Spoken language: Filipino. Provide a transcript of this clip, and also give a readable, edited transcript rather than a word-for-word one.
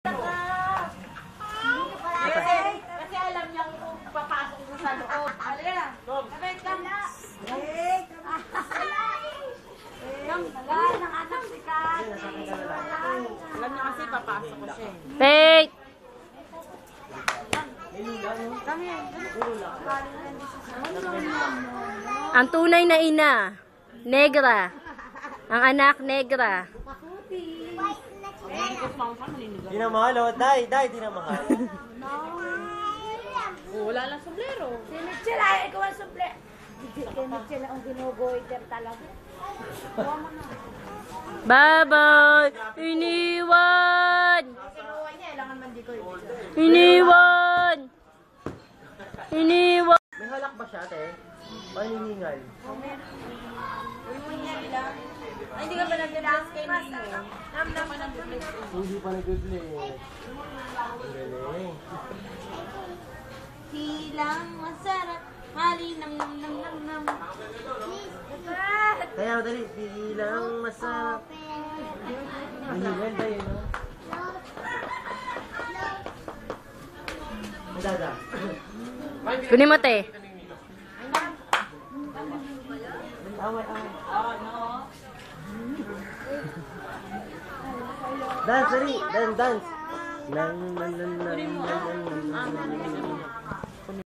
Kasi alam niyang papasok mo sa loob. Alina. Sabay ka na. Ng anak si Kat. Alam niya kasi papasok ko siya. Wait! Ang tunay na ina, negra. Ang anak, negra. Di na mahal, oh. Day, di na mahal. Wala lang sombrero. Si Mitchell ay ikaw ang sombrero. Si Mitchell ang ginugoiter talaga. Bye-bye! Iniwan! Kinuha niya, ilangan man di ko yun. Iniwan! Iniwan! May halak ba siya, te? Paniningal. Ay, hindi ka ba nag-bless kay Nino? Nam pa nag-bless. Hindi pa nag-bless. Galing. Silang masarap. Malinam nam nam nam nam. Kaya dali, bilang masarap. Mahingal tayo, no? Madada. Kunin mo, te. Away. Dance, dali. Dance. Nang.